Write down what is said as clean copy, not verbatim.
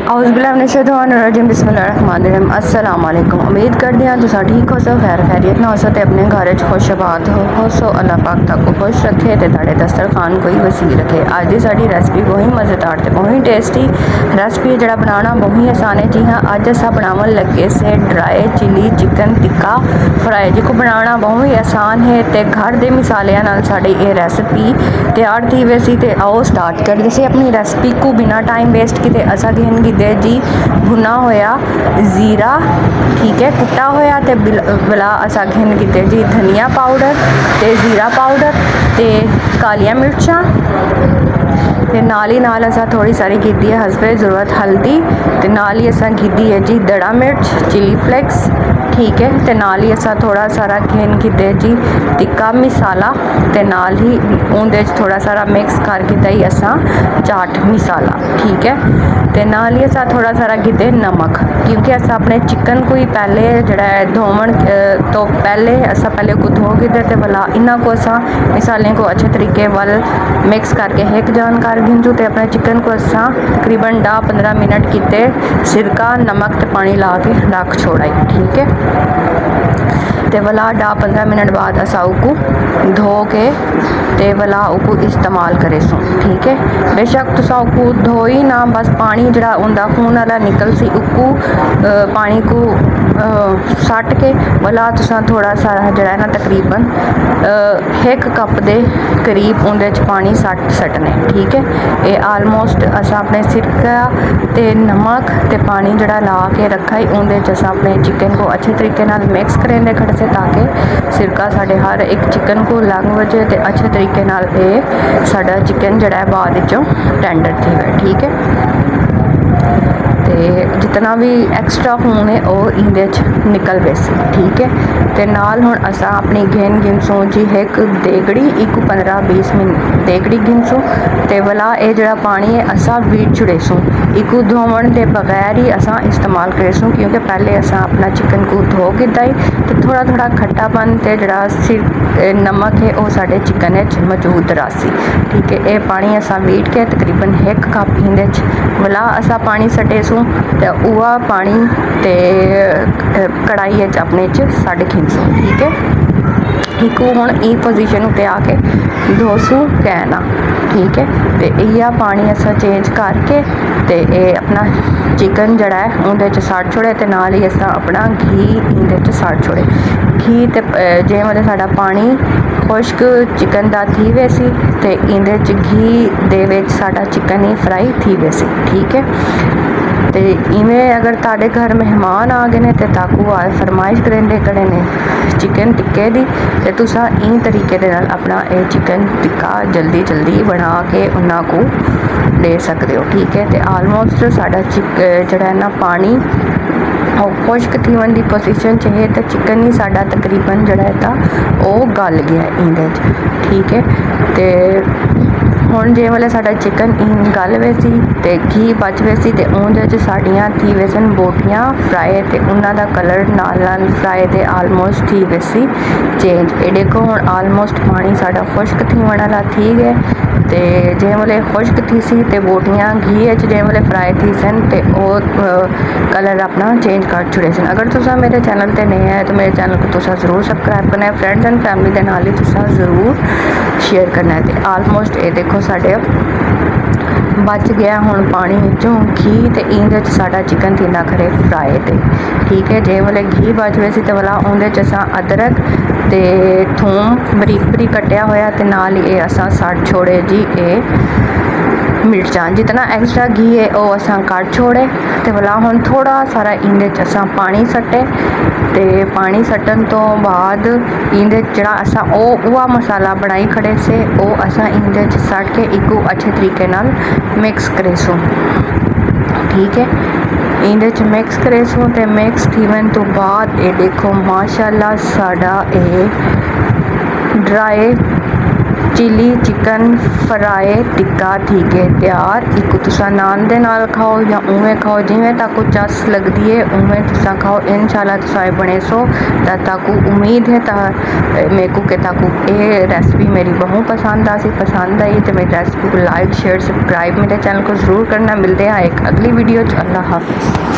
औज़ुबिल्लाहिमिनश्शैतानिर्रजीम बिस्मिल्लाहिर्रहमानिर्रहीम अस्सलाम वालेकुम। उम्मीद करते हैं तुम ठीक हो, सो खैर खैरियत ना हो सो अपने घर खुशआबाद हो सो अल्लाह पाक तक खुश रखे तो तुहाडे दस्तरखान को ही वसी रखे। अज की साडी रेसिपी बहुत मज़ेदार तो बहुत टेस्टी रेसिपी जिहड़ा बनाना बहुत आसान है। जी हाँ, अज अस बनावन लगे से dry chilli chicken tikka fry, जिसको बनाना बहुत ही आसान है तो घर के मसालियां नाल साडी ये रेसिपी तैयार थी वैसी। तो आओ स्टार्ट करते से अपनी रेसिपी को बिना टाइम वेस्ट किए। असा घेन गिदे जी भुना होया जीरा, ठीक है, कुटा होया तो बिला असा घेन गिदे जी धनिया पाउडर तो जीरा पाउडर तो कालियां मिर्चां ते नाल ही नाल असा थोड़ी सारी कीती है हसबे ज़रूरत हल्दी ते नाल ही असा कीती है जी दड़ा मिर्च चिली फ्लेक्स, ठीक है। तो नाल ही असा थोड़ा सारा घेन कीते जी टिक्का मसाला ते नाल ही उहदे थोड़ा सारा मिक्स कर किता ही असा चाट मसाला, ठीक है। तो नाल ही असा थोड़ा सारा कीते नमक, क्योंकि असा अपने चिकन को ही पहले जड़ा धोवन तो पहले असा पहले को धो कीते ते वाला इन्हां को असा मसाले को अच्छे तरीके वाल मिक्स करके एक जान कर गिंजू तो अपने चिकन को असा तकरीबन 10-15 मिनट किते सिरका नमक ते पानी ला के रख छोड़ाई, ठीक है। तो वाला 10-15 मिनट बाद असा उको धो के ते वाला उको इस्तेमाल करे सो, ठीक है। बेशक तुसा उको धो ही ना, बस पानी जड़ा उनका खून वाला निकल सी उको पानी को सट के वाला तुसा थोड़ा सारा जड़ा ना तकरीबन 1 कप दे करीब उनदे पानी सटने, ठीक है। ये आलमोस्ट असा अपने सिरका ते नमक ते पानी जड़ा ला के रखा ही उनदे असा अपने चिकन को अच्छे तरीके नाल मिक्स करेंगे खड़े से, ताकि सिरका साढ़े हर एक चिकन को लग वजे तो अच्छे तरीके नाल ये साडा चिकन जड़ा है बाद विचों टेंडर थी है, ठीक है। तो जितना भी एक्स्ट्रा खून है वो इंदे निकल वैसे, ठीक है। तो नाल हुण असा अपनी घेन गिनसू जी एक देगड़ी एक 15-20 मिनट देगड़ी गिनसू तो वाला ये जड़ा पानी है असा वीट छुड़ेसू इकू धोवन के बगैर ही असा इस्तेमाल करेसू, क्योंकि पहले असा अपना चिकन को धो किता ही तो थोड़ा थोड़ा खट्टापन तो जड़ा सिर नमक है वो साढ़े चिकन मौजूद रहा, ठीक है। ये पानी असा वीट के तकरीबन 1 कप इंदे वाला असा पानी सटेसू तो वह पानी तो कढ़ाई अपने साढ़े खिंचू, ठीक है। एक हुण ई पोजीशन उत्ते आके 200 कहना, ठीक है। तो यह पानी असा चेंज करके तो ये अपना चिकन जड़ा है उहदे सट छोड़े तो नाल ही असा अपना घी इहदे सट छोड़े घी तो जे मतलब साडा पानी खुश्क चिकन का थी वैसी तो इहदे घी दे विच साडा चिकन ही फ्राई थी वैसी, ठीक है। तो इवें अगर ताड़े घर मेहमान आ गए तो ताकू आ फरमाइश करेंदे कड़े ने चिकन टिक्के दी तो तुसा इन तरीके दे नाल अपना ये चिकन टिक्का जल्दी जल्दी बना के उन्हां को दे सकते हो, ठीक है। तो आलमोस्ट साडा जड़ा ना पानी और खुश्क थीवन की पोजीशन च है तो चिकन ही साडा तकरीबन जड़ा था वो गल गया इंदे, ठीक है। तो हुण जे वाले साडा चिकन इन गल वैसी तो घी बच वैसी तो उहदे साड़ियाँ थी वैसन बोटियाँ फ्राई तो उन्होंने कलर नाल फ्राई तो आलमोस्ट थी वैसी चेंज। ये देखो हुण आलमोस्ट पानी साडा खुश्क थी वाला थी गए तो जे वाले खुश्क थी सी तो बोटियाँ घी जे वाले फ्राई थी सन तो कलर अपना चेंज कर छुड़े सन। अगर तुसा मेरे चैनल पर नए है तो मेरे चैनल को तुसा जरूर सबसक्राइब करना है, फ्रेंड्स एंड फैमिली के नाल ही तुसा जरूर शेयर करना है। तो आलमोस्ट ये देखो साढ़े बच गया हुण पानी विचों घी तो इहदे साडा चिकन थी ना खरे फ्राई तो, ठीक है। जे वाले घी बच वैसी तो वाला उहदे असा अदरक तो थूम बरीक बरीक कटिया होया तो नाल ये असा सट छोड़े जी ये मिर्चां जितना एक्स्ट्रा घी है वो असा कट छोड़े तो वाला हुण थोड़ा सारा इहदे असा पानी सटे तो पानी सटन तो बाद इहदे जड़ा असा वह मसाला बनाई खड़े से वो असा इहदे सट के इको अच्छे तरीके नाल मिक्स करेसू, ठीक है। इहदे मिक्स करेसू तो मिक्स थीवन तो बाद ये देखो माशाल्लाह साडा ये dry chilli chicken fry tikka ठीक है तैयार। एक तुसा नान दे नाल खाओ या उवें खाओ जिवें ताकू चस लगदी है उवें तुसा खाओ। इंशाल्लाह तुसा बने सो ताकू उम्मीद है मेरे को कि ताकू ये रेसिपी मेरी बहुत पसंद आई तो मेरी रेसिपी को लाइक शेयर सब्सक्राइब मेरे चैनल को ज़रूर करना। मिलते हैं एक अगली वीडियो। अल्लाह हाफिज़।